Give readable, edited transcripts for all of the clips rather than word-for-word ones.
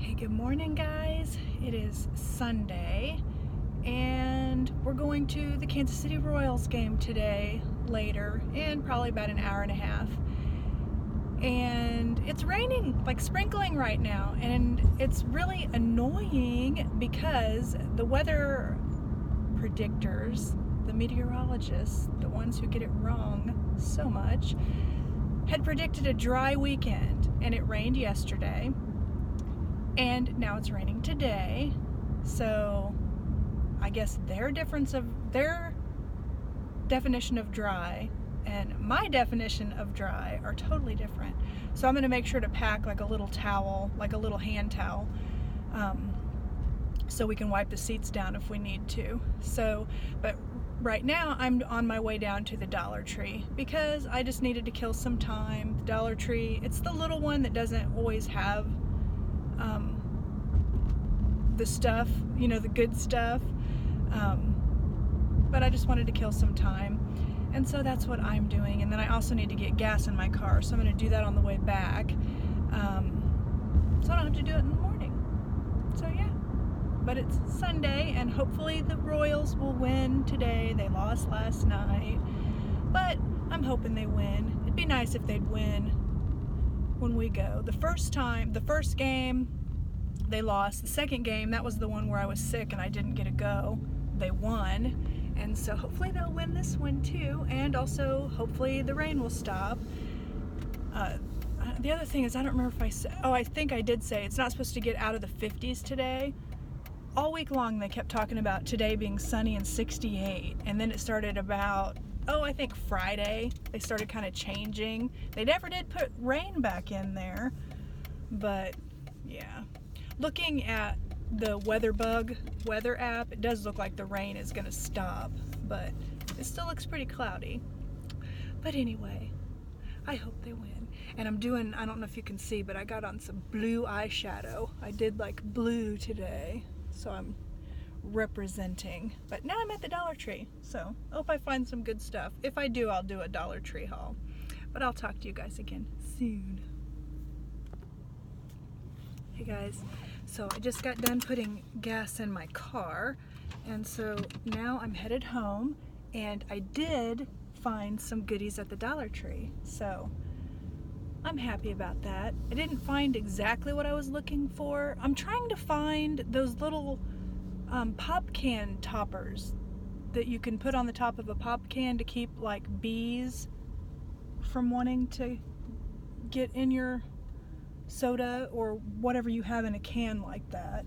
Hey, good morning, guys. It is Sunday, and we're going to the Kansas City Royals game today, later, in probably about an hour and a half. And it's raining, like sprinkling right now, and it's really annoying because the weather predictors, the meteorologists, the ones who get it wrong so much, had predicted a dry weekend, and it rained yesterday. And now it's raining today, so I guess their definition of dry and my definition of dry are totally different. So I'm going to make sure to pack like a little towel, like a little hand towel, so we can wipe the seats down if we need to. But right now I'm on my way down to the Dollar Tree because I just needed to kill some time. The Dollar Tree, it's the little one that doesn't always have the stuff, the good stuff, but I just wanted to kill some time, and so that's what I'm doing. And then I also need to get gas in my car, so I'm going to do that on the way back, so I don't have to do it in the morning. So yeah, but it's Sunday, and hopefully the Royals will win today. They lost last night, but I'm hoping they win. It'd be nice if they'd win when we go. The first game, they lost. The second game, that was the one where I was sick and I didn't get to go. They won, and so hopefully they'll win this one too, and also hopefully the rain will stop. The other thing is, I don't remember if I said, I think I did say it's not supposed to get out of the 50s today. All week long they kept talking about today being sunny and 68, and then it started about, I think Friday, they started kind of changing. They never did put rain back in there, but yeah. Looking at the WeatherBug weather app, it does look like the rain is going to stop, but it still looks pretty cloudy. But anyway, I hope they win. And I don't know if you can see, but I got on some blue eyeshadow. I did like blue today, so I'm representing. But now I'm at the Dollar Tree, so I hope I find some good stuff. If I do, I'll do a Dollar Tree haul. But I'll talk to you guys again soon. Hey guys, so I just got done putting gas in my car, and so now I'm headed home, and I did find some goodies at the Dollar Tree, so I'm happy about that. I didn't find exactly what I was looking for. I'm trying to find those little pop can toppers that you can put on the top of a pop can to keep like bees from wanting to get in your soda or whatever you have in a can like that.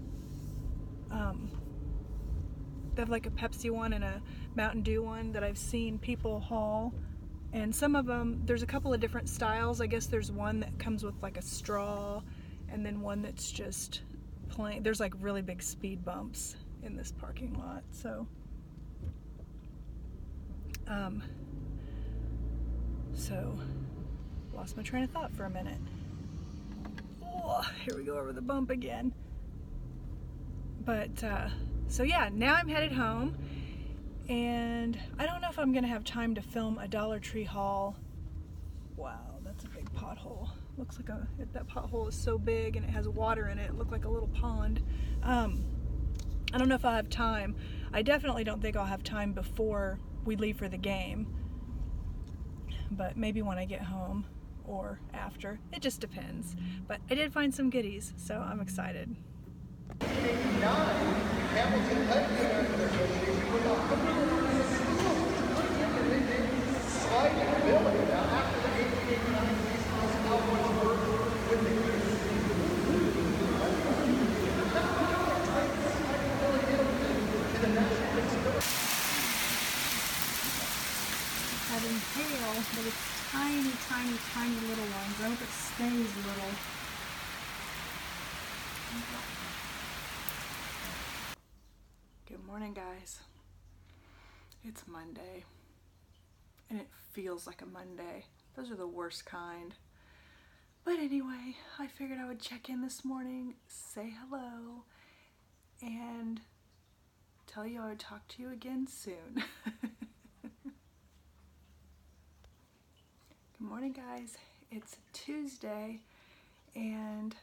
They have like a Pepsi one and a Mountain Dew one that I've seen people haul, and some of them, there's a couple of different styles. I guess there's one that comes with like a straw, and then one that's just plain. There's like really big speed bumps in this parking lot, so lost my train of thought for a minute. Here we go over the bump again. But so yeah, now I'm headed home, and I don't know if I'm gonna have time to film a Dollar Tree haul. Wow, that's a big pothole. Looks like that pothole is so big and it has water in it. It looked like a little pond. I don't know if I'll have time. I definitely don't think I'll have time before we leave for the game, but maybe when I get home or after. It just depends. But I did find some goodies, so I'm excited. Having hail, but it's tiny, tiny, tiny little ones. I hope it stays little. Good morning, guys. It's Monday, and it feels like a Monday. Those are the worst kind. But anyway, I figured I would check in this morning, say hello, and tell you I would talk to you again soon. Good morning, guys. It's Tuesday, and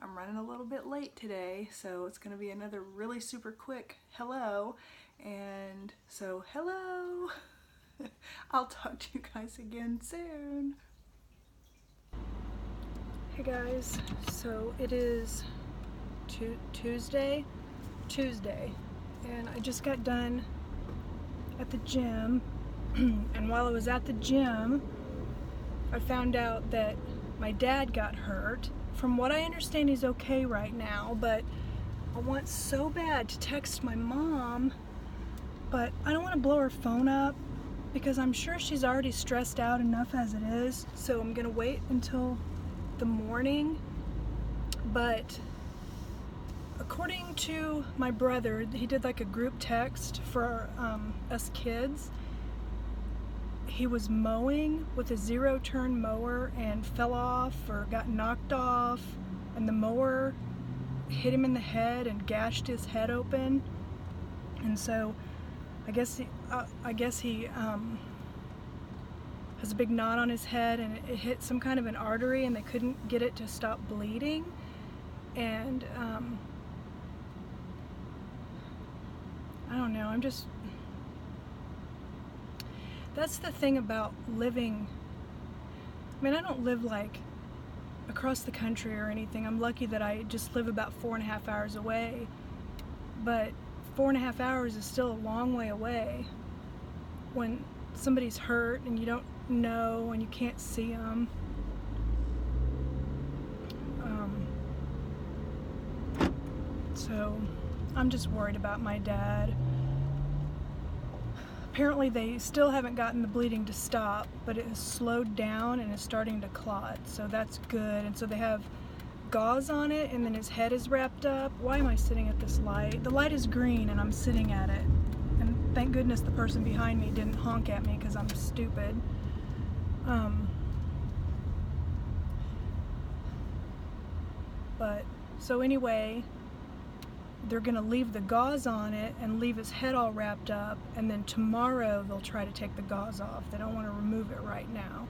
I'm running running a little bit late today, so it's gonna be another really super quick hello. And so hello. I'll talk to you guys again soon. Hey guys, so it is Tuesday, and I just got done at the gym. And while I was at the gym, I found out that my dad got hurt. From what I understand, he's okay right now, but I want so bad to text my mom, but I don't want to blow her phone up because I'm sure she's already stressed out enough as it is. So I'm gonna wait until the morning. But according to my brother, he did like a group text for us kids. He was mowing with a zero-turn mower and fell off or got knocked off, and the mower hit him in the head and gashed his head open. And so I guess he has a big knot on his head, and it hit some kind of an artery, and they couldn't get it to stop bleeding. And I don't know, that's the thing about living. I mean, I don't live like across the country or anything. I'm lucky that I just live about 4.5 hours away, but 4.5 hours is still a long way away when somebody's hurt and you don't know and you can't see them. So I'm just worried about my dad. Apparently they still haven't gotten the bleeding to stop, but it has slowed down and is starting to clot, so that's good. And so they have gauze on it, and then his head is wrapped up. Why am I sitting at this light? The light is green and I'm sitting at it. And thank goodness the person behind me didn't honk at me because I'm stupid. But so anyway, they're gonna leave the gauze on it and leave his head all wrapped up, and then tomorrow they'll try to take the gauze off. They don't want to remove it right now.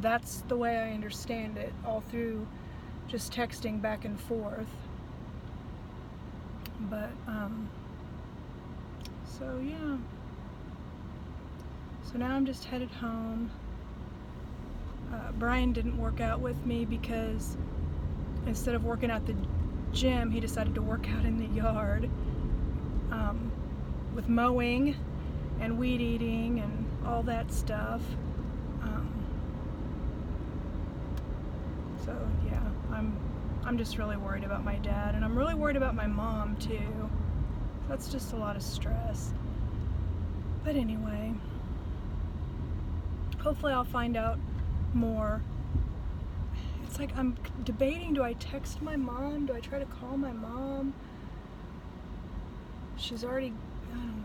That's the way I understand it, all through just texting back and forth. But so yeah, so now I'm just headed home. Brian didn't work out with me because instead of working at the gym, he decided to work out in the yard with mowing and weed eating and all that stuff. So yeah, I'm just really worried about my dad, and I'm really worried about my mom too. That's just a lot of stress. But anyway, hopefully I'll find out more. It's like I'm debating, do I text my mom? Do I try to call my mom? She's already, I don't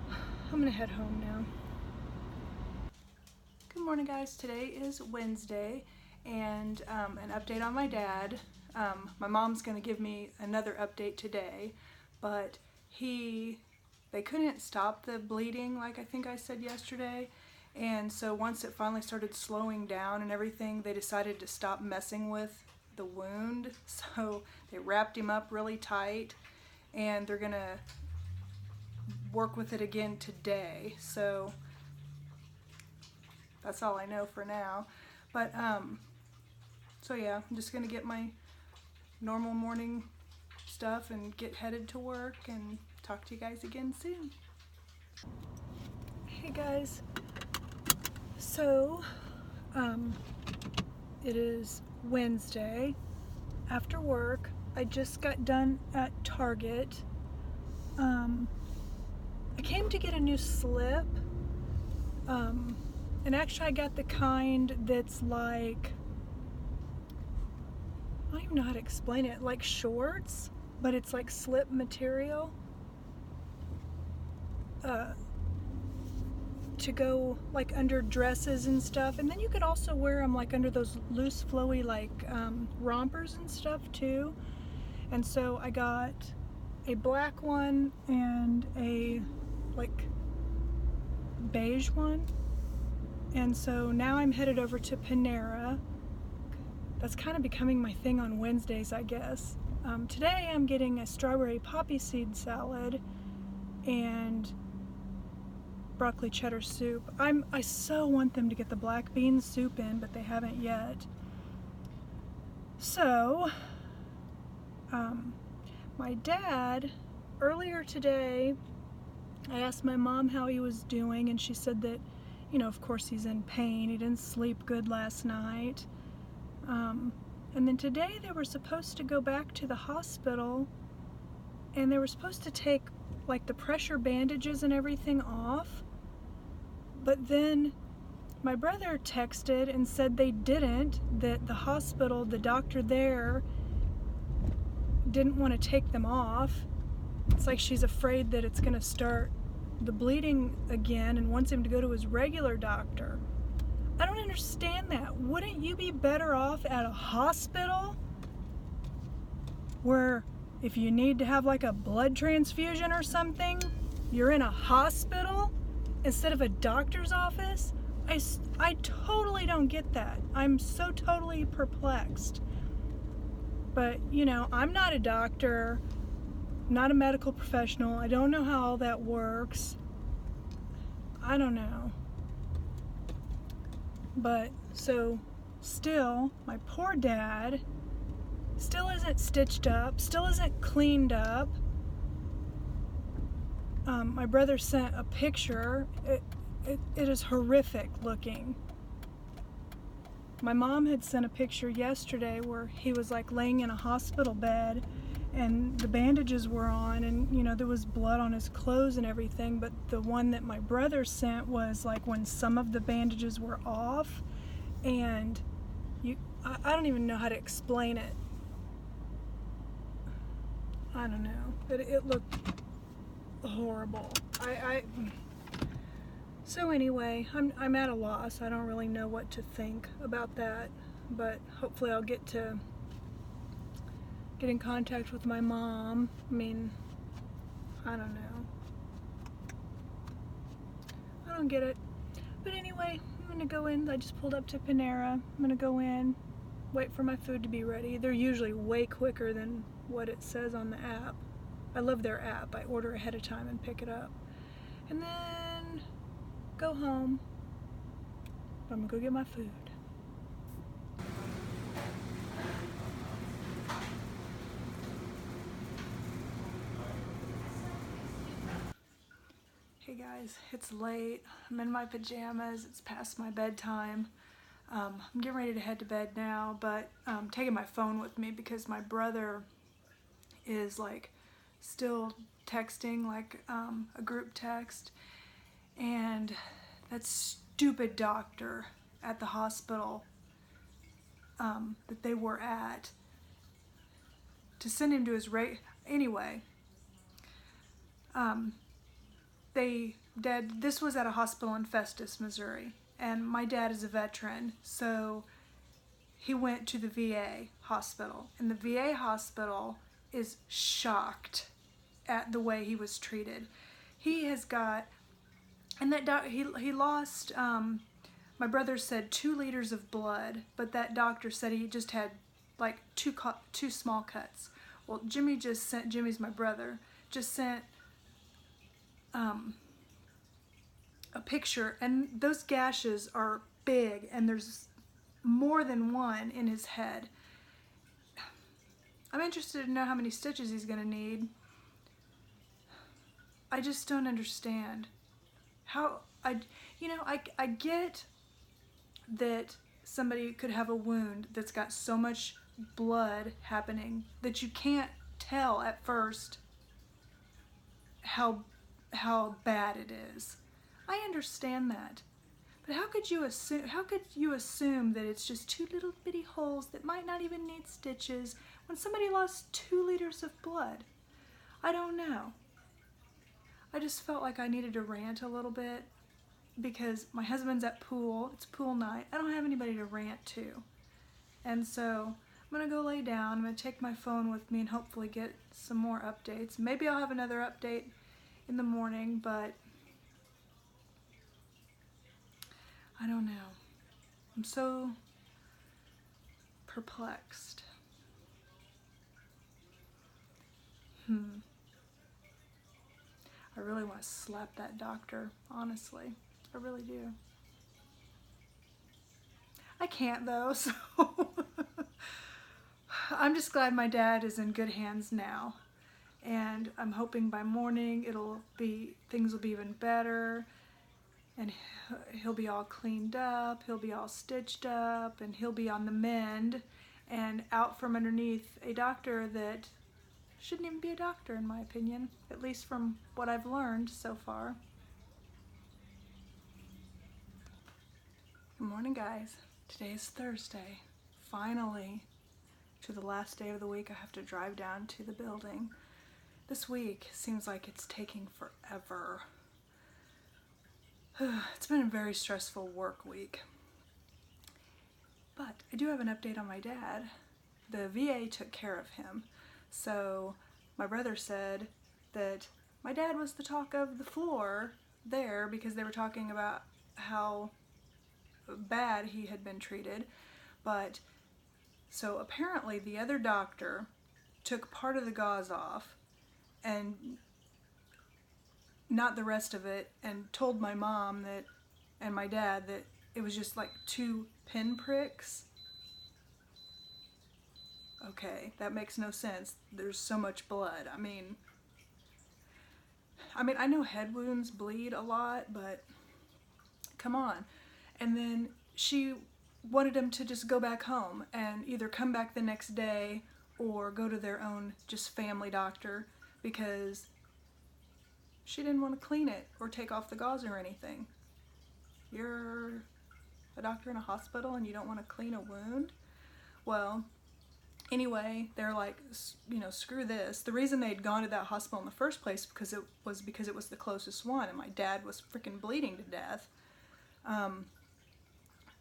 know. I'm gonna head home now. Good morning guys, today is Wednesday, and an update on my dad. My mom's gonna give me another update today, but they couldn't stop the bleeding like I think I said yesterday. And so once it finally started slowing down and everything, they decided to stop messing with the wound. So they wrapped him up really tight, and they're gonna work with it again today. So that's all I know for now. But so yeah, I'm just gonna get my normal morning stuff and get headed to work, and talk to you guys again soon. Hey guys. So, it is Wednesday after work. I just got done at Target. I came to get a new slip, and actually I got the kind that's like, I don't even know how to explain it, like shorts, but it's like slip material. To go like under dresses and stuff, and then you could also wear them like under those loose flowy like rompers and stuff too. And so I got a black one and a like beige one, And so now I'm headed over to Panera. That's kind of becoming my thing on Wednesdays, I guess. Today I'm getting a strawberry poppy seed salad and broccoli cheddar soup. I so want them to get the black bean soup in, but they haven't yet. So, my dad, earlier today, I asked my mom how he was doing, and she said that, you know, of course he's in pain. He didn't sleep good last night. And then today they were supposed to go back to the hospital, and they were supposed to take like the pressure bandages and everything off. But then my brother texted and said they didn't, that the hospital, the doctor there, didn't want to take them off. It's like she's afraid that it's going to start the bleeding again and wants him to go to his regular doctor. I don't understand that. Wouldn't you be better off at a hospital where if you need to have like a blood transfusion or something, you're in a hospital instead of a doctor's office? I totally don't get that. I'm so totally perplexed. But, you know, I'm not a doctor, not a medical professional. I don't know how all that works. I don't know. But, so, still, my poor dad still isn't stitched up, still isn't cleaned up. My brother sent a picture. It is horrific looking. My mom had sent a picture yesterday where he was like laying in a hospital bed and the bandages were on, and you know there was blood on his clothes and everything, but the one that my brother sent was like when some of the bandages were off, and I don't even know how to explain it. I don't know, but it looked horrible. So anyway, I'm at a loss. I don't really know what to think about that, but hopefully I'll get in contact with my mom. I mean, I don't know. I don't get it. But anyway, I'm gonna go in. I just pulled up to Panera. I'm gonna go in, wait for my food to be ready. They're usually way quicker than what it says on the app. I love their app. I order ahead of time and pick it up. And then go home. I'm gonna go get my food. Hey guys, it's late. I'm in my pajamas. It's past my bedtime. I'm getting ready to head to bed now, but I'm taking my phone with me because my brother is like still texting, like a group text, and that stupid doctor at the hospital that they were at, to send him to his anyway. This was at a hospital in Festus, Missouri, and my dad is a veteran, so he went to the VA hospital, and the VA hospital is shocked at the way he was treated. He has got, and he lost, my brother said 2 liters of blood, but that doctor said he just had like two small cuts. Well, Jimmy's my brother, just sent a picture, and those gashes are big, and there's more than one in his head. I'm interested to know how many stitches he's gonna need. I just don't understand how I get that somebody could have a wound that's got so much blood happening that you can't tell at first how bad it is. I understand that. But how could you assume that it's just 2 little bitty holes that might not even need stitches when somebody lost 2 liters of blood? I don't know. I just felt like I needed to rant a little bit because my husband's at pool. It's pool night. I don't have anybody to rant to. And so I'm gonna go lay down. I'm gonna take my phone with me and hopefully get some more updates. Maybe I'll have another update in the morning, but I don't know. I'm so perplexed. I really want to slap that doctor, honestly. I really do. I can't though, so I'm just glad my dad is in good hands now. And I'm hoping by morning things will be even better, and he'll be all cleaned up, he'll be all stitched up, and he'll be on the mend and out from underneath a doctor that shouldn't even be a doctor, in my opinion, at least from what I've learned so far. Good morning, guys. Today is Thursday. Finally, to the last day of the week, I have to drive down to the building. This week seems like it's taking forever. It's been a very stressful work week. But I do have an update on my dad. The VA took care of him. So my brother said that my dad was the talk of the floor there because they were talking about how bad he had been treated. But so apparently the other doctor took part of the gauze off and not the rest of it, and told my mom and my dad that it was just like 2 pin pricks. Okay, that makes no sense. There's so much blood. I mean, I know head wounds bleed a lot, but come on. And then she wanted them to just go back home and either come back the next day or go to their own just family doctor, because she didn't want to clean it or take off the gauze or anything. You're a doctor in a hospital and you don't want to clean a wound? Well, anyway, they're like, you know, screw this. The reason they'd gone to that hospital in the first place because it was the closest one, and my dad was freaking bleeding to death.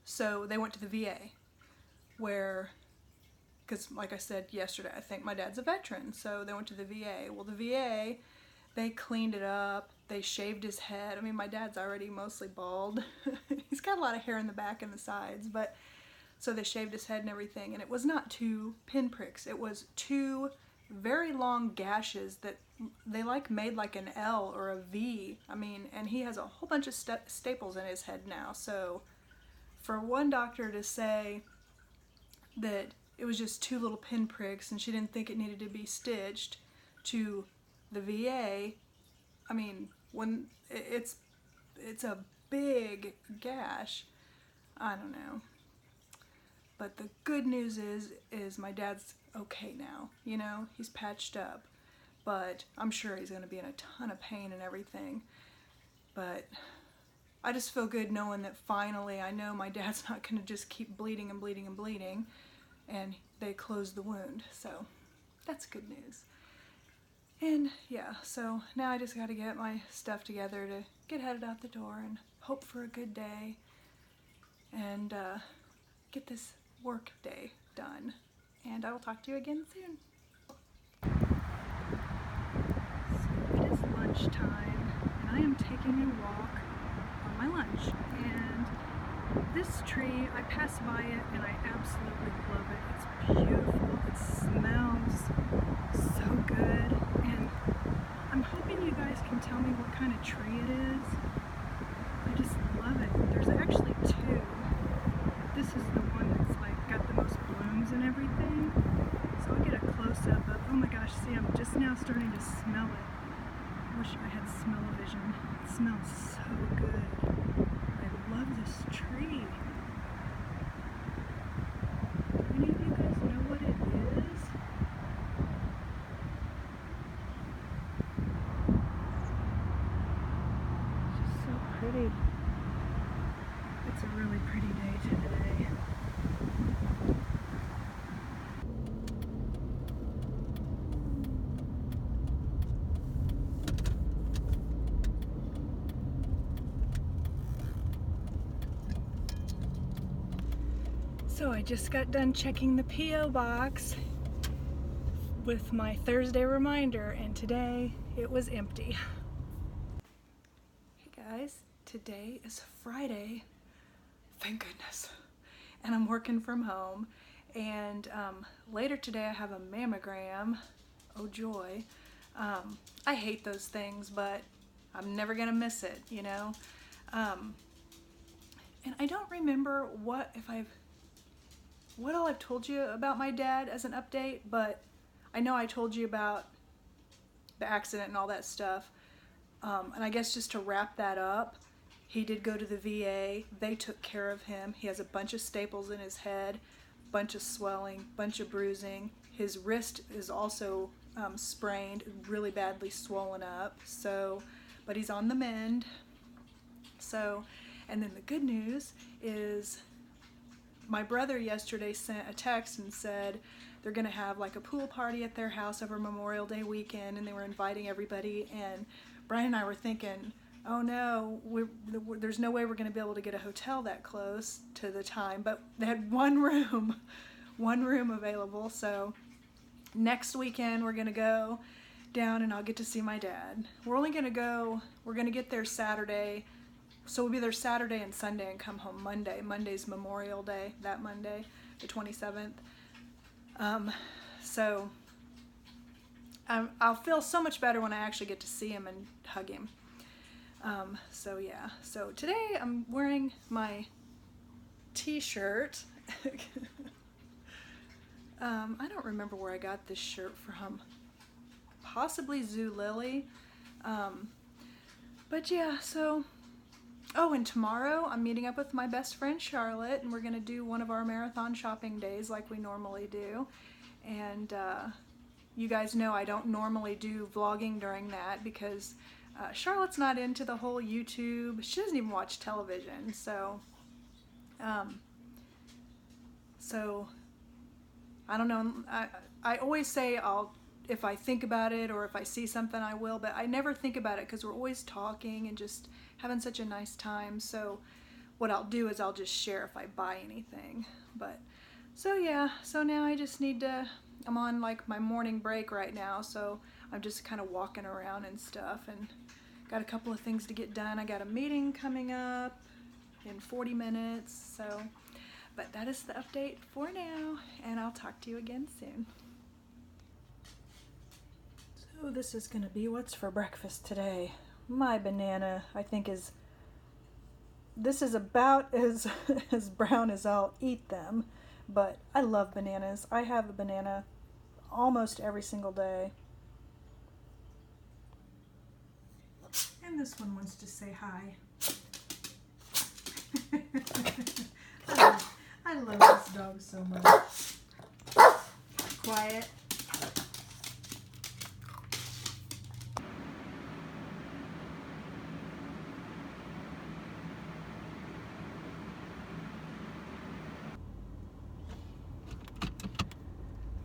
So they went to the VA, where, because like I said yesterday, I think my dad's a veteran, so they went to the VA. Well, the VA, they cleaned it up, they shaved his head. I mean, my dad's already mostly bald. He's got a lot of hair in the back and the sides, but so they shaved his head and everything, and it was not 2 pinpricks. It was 2 very long gashes that they like made like an L or a V. I mean, and he has a whole bunch of staples in his head now. So for one doctor to say that it was just 2 little pinpricks and she didn't think it needed to be stitched, to the VA, I mean, when it's a big gash, I don't know. But the good news is my dad's okay now. You know, he's patched up, but I'm sure he's going to be in a ton of pain and everything. But I just feel good knowing that finally I know my dad's not going to just keep bleeding and bleeding and bleeding, and they closed the wound. So that's good news. And yeah, so now I just got to get my stuff together to get headed out the door and hope for a good day and get this work day done. And I will talk to you again soon. So it is lunchtime, and I am taking a walk on my lunch. And this tree, I pass by it and I absolutely love it. It's beautiful. It smells so good. And I'm hoping you guys can tell me what kind of tree it is. I just love it. There's actually 2. This is the one that's like got the most blooms and everything. So I'll get a close-up of, oh my gosh, see, I'm just now starting to smell it. I wish I had smell-o-vision. It smells so good. I love this tree. Do any of you guys know what it is? It's just so pretty. It's a really pretty day today. So I just got done checking the P.O. box with my Thursday reminder, and today it was empty. Hey guys, today is Friday. thank goodness. And I'm working from home. And later today I have a mammogram. Oh joy. I hate those things, but I'm never gonna miss it, you know. And I don't remember what all I've told you about my dad as an update, but I know I told you about the accident and all that stuff. And I guess just to wrap that up, he did go to the VA. They took care of him. He has a bunch of staples in his head, bunch of swelling, bunch of bruising. His wrist is also sprained, really badly swollen up. So, but he's on the mend. So, and then the good news is my brother yesterday sent a text and said they're going to have like a pool party at their house over Memorial Day weekend, and they were inviting everybody. And Brian and I were thinking, oh no, there's no way we're going to be able to get a hotel that close to the time. But they had one room available. So next weekend we're going to go down and I'll get to see my dad. We're going to get there Saturday. So we'll be there Saturday and Sunday and come home Monday. Monday's Memorial Day, that Monday, the 27th. So I'll feel so much better when I actually get to see him and hug him. So yeah, so today I'm wearing my t-shirt. I don't remember where I got this shirt from. Possibly Zulily. But yeah, so... Oh, and tomorrow I'm meeting up with my best friend Charlotte, and we're going to do one of our marathon shopping days like we normally do. And you guys know I don't normally do vlogging during that because Charlotte's not into the whole YouTube. She doesn't even watch television. So I don't know. I always say if I think about it or if I see something I will, but I never think about it because we're always talking and just having such a nice time. So what I'll do is I'll just share if I buy anything. But so yeah, so now I just need to, I'm on like my morning break right now, so I'm just kind of walking around and stuff and got a couple of things to get done. I got a meeting coming up in 40 minutes, so, but that is the update for now, and I'll talk to you again soon. So this is gonna be what's for breakfast today. My banana, I think this is about as brown as I'll eat them, but I love bananas. I have a banana almost every single day. And this one wants to say hi. I love this dog so much. Quiet.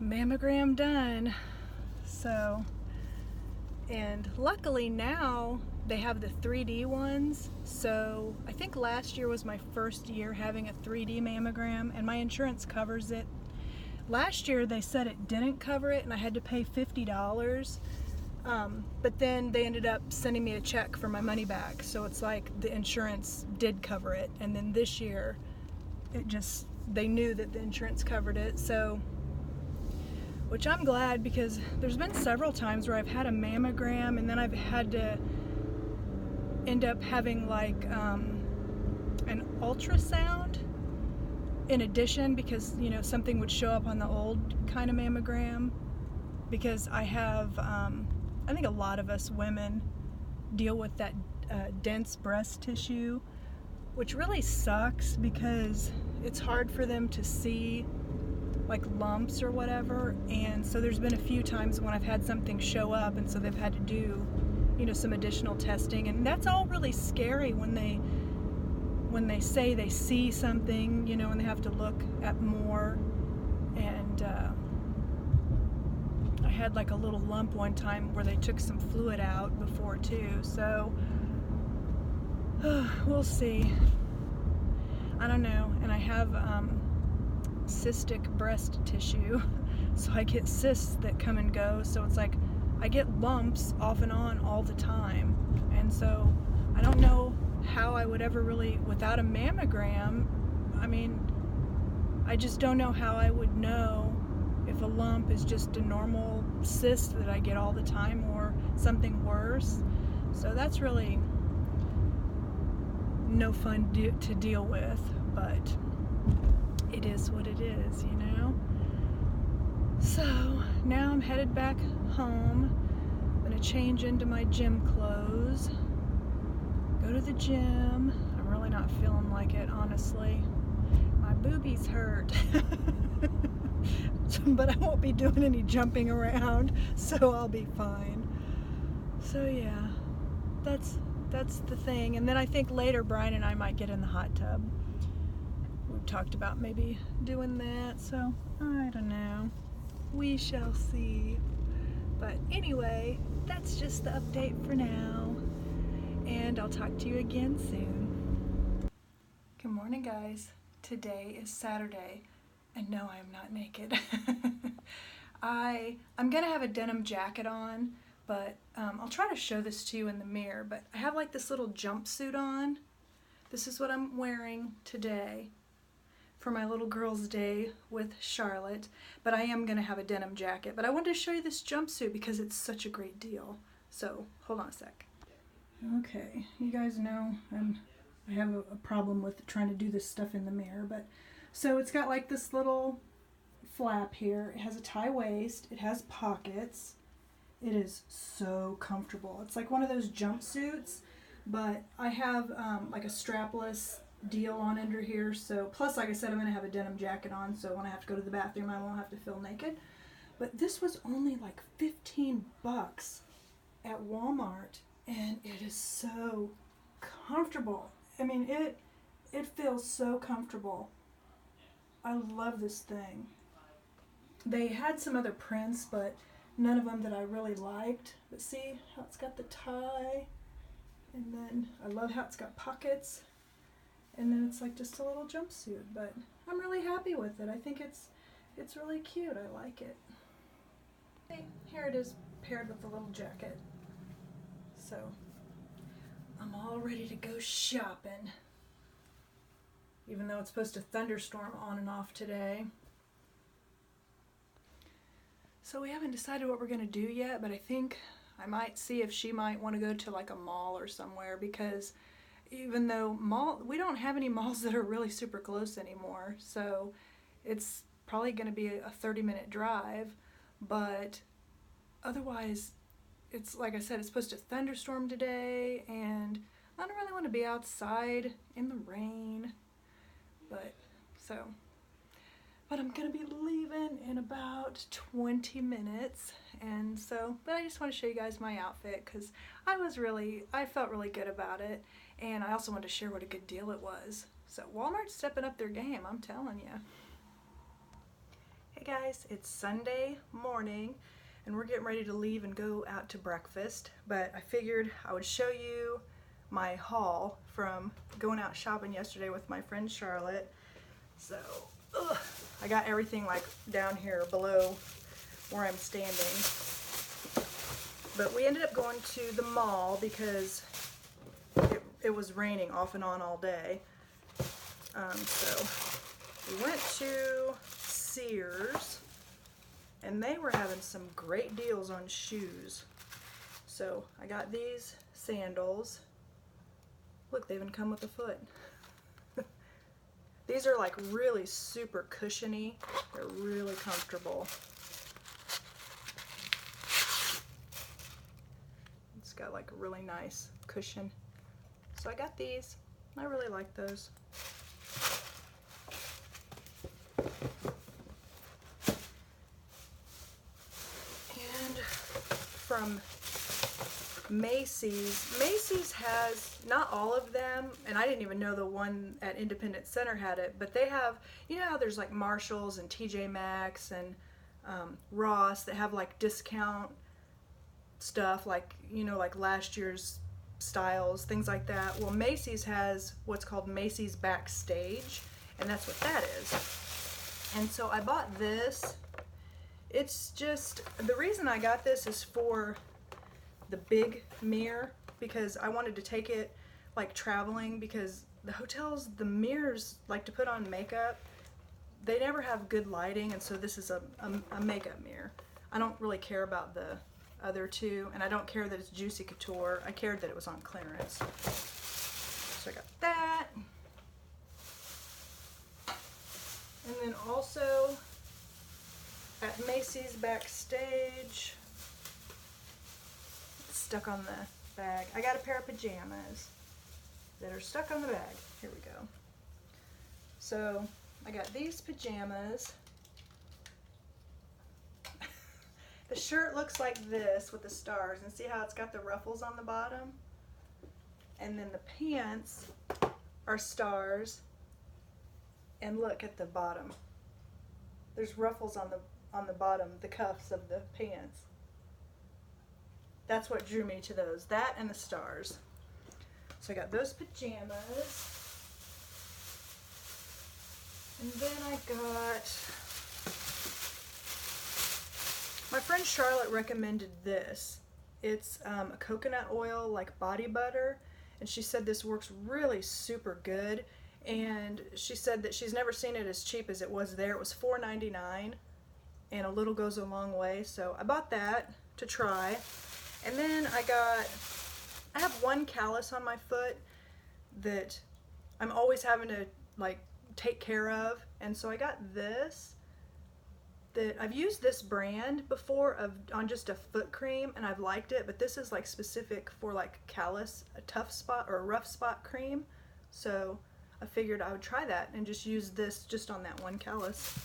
Mammogram done. So, and luckily now they have the 3D ones. So I think last year was my first year having a 3D mammogram, and my insurance covers it. Last year they said it didn't cover it and I had to pay $50. But then they ended up sending me a check for my money back. So it's like the insurance did cover it. And then this year they knew that the insurance covered it. So, which I'm glad, because there's been several times where I've had a mammogram and then I've had to end up having like an ultrasound in addition, because you know something would show up on the old kind of mammogram, because I have I think a lot of us women deal with that dense breast tissue, which really sucks because it's hard for them to see like lumps or whatever. And so there's been a few times when I've had something show up, and so they've had to do, you know, some additional testing, and that's all really scary when they say they see something, you know, and they have to look at more. And I had like a little lump one time where they took some fluid out before too, so we'll see. I don't know. And I have cystic breast tissue, so I get cysts that come and go, so it's like I get lumps off and on all the time. And so I don't know how I would ever really, without a mammogram, I mean, I just don't know how I would know if a lump is just a normal cyst that I get all the time or something worse. So that's really no fun to deal with, but it is what it is, you know? So now I'm headed back home. I'm gonna change into my gym clothes, go to the gym. I'm really not feeling like it, honestly. My boobies hurt. But I won't be doing any jumping around, so I'll be fine. So yeah, that's the thing. And then I think later Brian and I might get in the hot tub. We've talked about maybe doing that, so I don't know. We shall see. But anyway, that's just the update for now, and I'll talk to you again soon. Good morning, guys. Today is Saturday, and no, I am not naked. I'm gonna have a denim jacket on, but I'll try to show this to you in the mirror, but I have like this little jumpsuit on. This is what I'm wearing today for my little girl's day with Charlotte, but I am gonna have a denim jacket. But I wanted to show you this jumpsuit because it's such a great deal. So hold on a sec. Okay, you guys know I have a problem with trying to do this stuff in the mirror, but so it's got like this little flap here. It has a tie waist. It has pockets. It is so comfortable. It's like one of those jumpsuits, but I have like a strapless deal on under here. So plus, like I said, I'm gonna have a denim jacket on, so when I have to go to the bathroom, I won't have to feel naked. But this was only like 15 bucks at Walmart, and it is so comfortable. I mean, it feels so comfortable. I love this thing. They had some other prints, but none of them that I really liked. But see how it's got the tie, and then I love how it's got pockets, and then it's like just a little jumpsuit. But I'm really happy with it. I think it's really cute. I like it. See, here it is paired with the little jacket. So I'm all ready to go shopping, even though it's supposed to thunderstorm on and off today. So we haven't decided what we're going to do yet, but I think I might see if she might want to go to like a mall or somewhere, because even though we don't have any malls that are really super close anymore, so it's probably going to be a 30-minute drive, but otherwise it's like I said, it's supposed to thunderstorm today, and I don't really want to be outside in the rain, but I'm gonna be leaving in about 20 minutes, and so, but I just want to show you guys my outfit because I felt really good about it, and I also wanted to share what a good deal it was. So Walmart's stepping up their game, I'm telling you. Hey guys, it's Sunday morning, and we're getting ready to leave and go out to breakfast, but I figured I would show you my haul from going out shopping yesterday with my friend Charlotte. So I got everything like down here below where I'm standing, but we ended up going to the mall because it was raining off and on all day. So we went to Sears, and they were having some great deals on shoes. So I got these sandals. Look, they even come with a foot. These are like really super cushiony. They're really comfortable. It's got like a really nice cushion. So I got these. I really like those. And from Macy's has, not all of them, and I didn't even know the one at Independence Center had it, but they have, you know how there's like Marshalls and TJ Maxx and Ross that have like discount stuff, like, you know, like last year's styles, things like that. Well, Macy's has what's called Macy's Backstage, and that's what that is. And so I bought this. It's just, the reason I got this is for the big mirror, because I wanted to take it like traveling, because the hotels, the mirrors, like to put on makeup, they never have good lighting, and so this is a makeup mirror. I don't really care about the other two, and I don't care that it's Juicy Couture. I cared that it was on clearance. So I got that. And then also at Macy's Backstage, it's stuck on the bag, I got a pair of pajamas that are stuck on the bag. Here we go. So I got these pajamas. The shirt looks like this with the stars, and see how it's got the ruffles on the bottom? And then the pants are stars, and look at the bottom. There's ruffles on the bottom, the cuffs of the pants. That's what drew me to those, that and the stars. So I got those pajamas. And then I got, my friend Charlotte recommended this. It's a coconut oil, like body butter, and she said this works really super good. And she said that she's never seen it as cheap as it was there. It was $4.99, and a little goes a long way. So I bought that to try. And then I have one callus on my foot that I'm always having to like take care of, and so I got this. That I've used this brand before on just a foot cream, and I've liked it, but this is like specific for like callus, a tough spot or a rough spot cream. So I figured I would try that and just use this just on that one callus.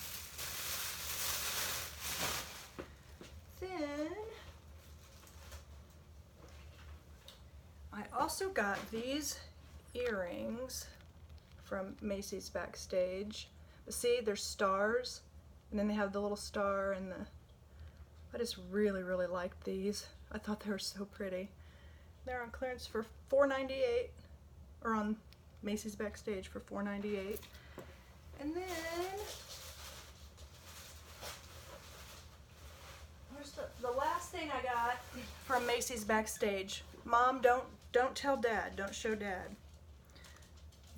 Then I also got these earrings from Macy's Backstage. But see, they're stars, and then they have the little star and I just really, really liked these. I thought they were so pretty. They're on clearance for $4.98, or on Macy's Backstage for $4.98. And then where's the last thing I got from Macy's Backstage. Mom, don't tell Dad, don't show Dad.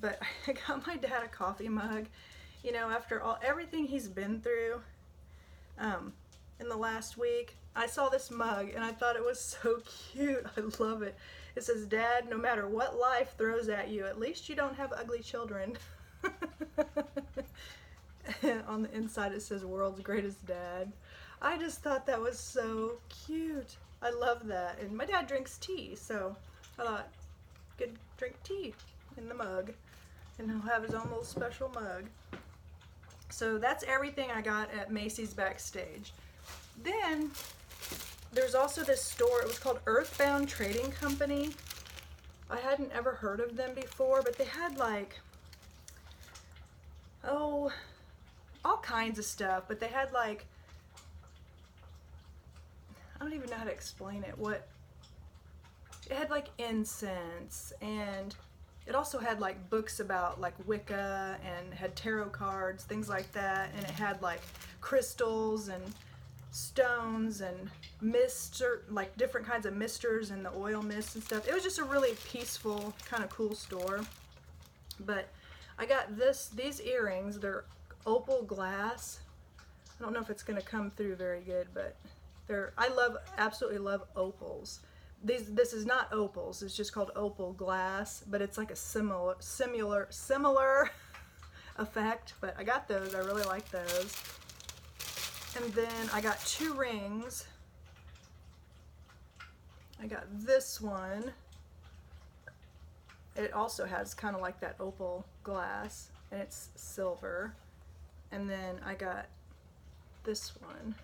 But I got my dad a coffee mug. You know, after everything he's been through in the last week, I saw this mug and I thought it was so cute. I love it. It says, "Dad, no matter what life throws at you, at least you don't have ugly children." On the inside it says, "World's Greatest Dad." I just thought that was so cute. I love that. And my dad drinks tea, so I thought, could drink tea in the mug, and he'll have his own little special mug. So that's everything I got at Macy's Backstage. Then there's also this store. It was called Earthbound Trading Company. I hadn't ever heard of them before, but they had like, all kinds of stuff. But they had like, I don't even know how to explain it. It had like incense, and it also had like books about like Wicca, and had tarot cards, things like that. And it had like crystals and stones and mists, or like different kinds of misters and the oil mists and stuff. It was just a really peaceful, kind of cool store. But I got these earrings. They're opal glass. I don't know if it's going to come through very good, but I absolutely love opals. This is not opals. It's just called opal glass, but it's like a similar effect. But I got those. I really like those. And then I got 2 rings. I got this one. It also has kind of like that opal glass, and it's silver. And then I got this one.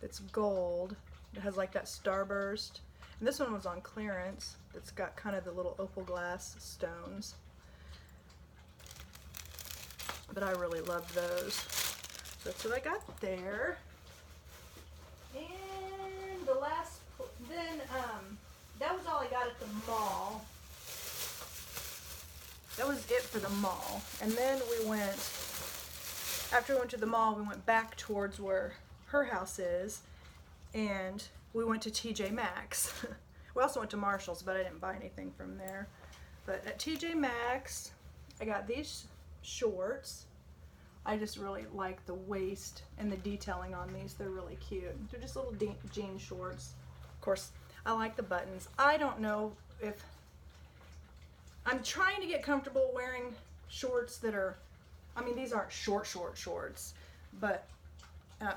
It's gold. It has like that starburst. And this one was on clearance. It's got kind of the little opal glass stones. But I really love those. So that's what I got there. And that was all I got at the mall. That was it for the mall. And then after we went to the mall, we went back towards where her house is, and we went to TJ Maxx. We also went to Marshall's, but I didn't buy anything from there. But at TJ Maxx, I got these shorts. I just really like the waist and the detailing on these. They're really cute. They're just little jean shorts. Of course, I like the buttons. I don't know if... I'm trying to get comfortable wearing shorts that are... I mean, these aren't shorts, but...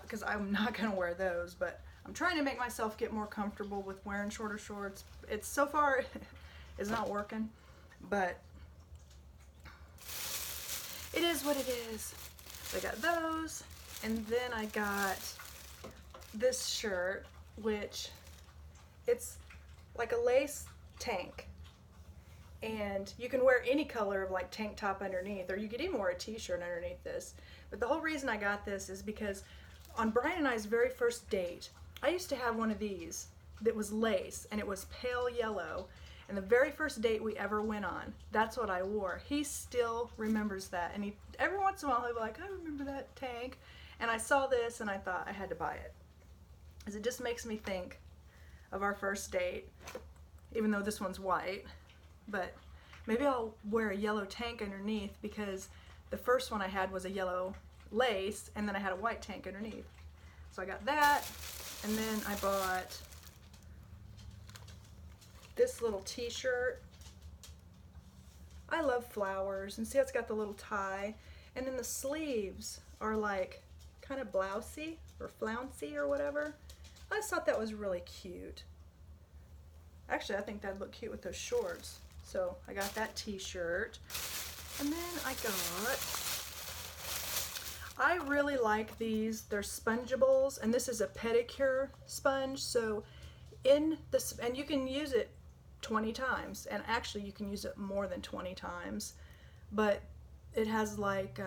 because I'm not going to wear those, but I'm trying to make myself get more comfortable with wearing shorter shorts. It's so far, it's not working, but it is what it is. I got those, and then I got this shirt, which it's like a lace tank, and you can wear any color of like tank top underneath, or you could even wear a t-shirt underneath this. But the whole reason I got this is because on Brian and I's very first date, I used to have one of these that was lace, and it was pale yellow. And the very first date we ever went on, that's what I wore. He still remembers that, and every once in a while he'll be like, I remember that tank. And I saw this and I thought I had to buy it, because it just makes me think of our first date, even though this one's white. But maybe I'll wear a yellow tank underneath, because the first one I had was a yellow lace, and then I had a white tank underneath. So I got that, and then I bought this little t-shirt. I love flowers, and see, it's got the little tie, and then the sleeves are like kind of blousey or flouncy or whatever. I just thought that was really cute. Actually, I think that'd look cute with those shorts. So I got that t-shirt, and then I really like these. They're spongeables, and this is a pedicure sponge. So in this, and you can use it 20 times, and actually you can use it more than 20 times, but it has like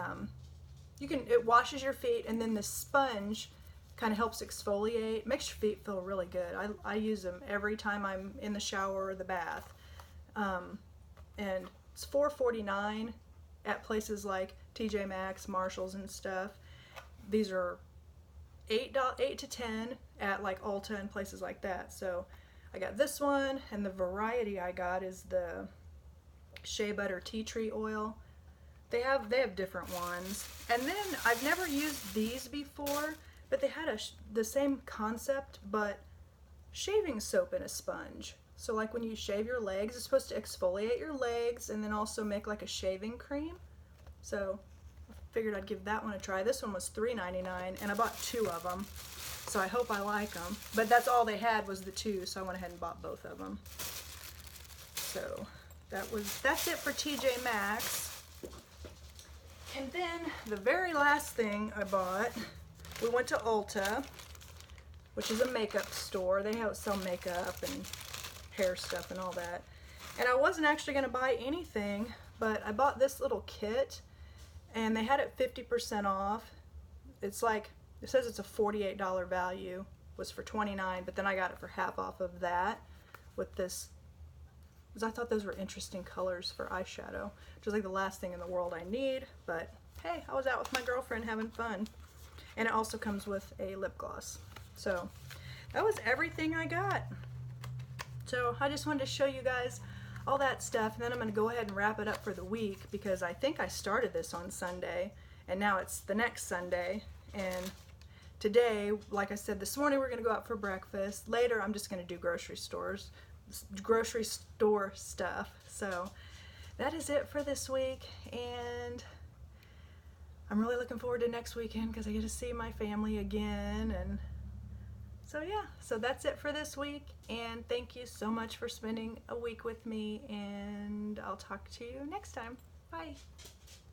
it washes your feet, and then the sponge kind of helps exfoliate, makes your feet feel really good. I use them every time I'm in the shower or the bath, and it's $4.49 at places like TJ Maxx, Marshalls, and stuff. These are $8 to $10 at like Ulta and places like that. So I got this one, and the variety I got is the Shea Butter Tea Tree Oil. They have different ones, and then I've never used these before, but they had the same concept, but shaving soap in a sponge. So like when you shave your legs, it's supposed to exfoliate your legs and then also make like a shaving cream. So I figured I'd give that one a try. This one was $3.99, and I bought 2 of them. So I hope I like them. But that's all they had was the 2, so I went ahead and bought both of them. So that's it for TJ Maxx. And then the very last thing I bought, we went to Ulta, which is a makeup store. They sell makeup and hair stuff and all that. And I wasn't actually going to buy anything, but I bought this little kit, and they had it 50% off. It's like, it says it's a $48 value, was for $29, but then I got it for half off of that with this, because I thought those were interesting colors for eyeshadow, which is like the last thing in the world I need, but hey, I was out with my girlfriend having fun. And it also comes with a lip gloss. So that was everything I got. So I just wanted to show you guys all that stuff, and then I'm going to go ahead and wrap it up for the week, because I think I started this on Sunday, and now it's the next Sunday. And today, like I said, this morning we're going to go out for breakfast. Later I'm just going to do grocery store stuff. So that is it for this week, and I'm really looking forward to next weekend because I get to see my family again. And so yeah, so that's it for this week, and thank you so much for spending a week with me, and I'll talk to you next time. Bye.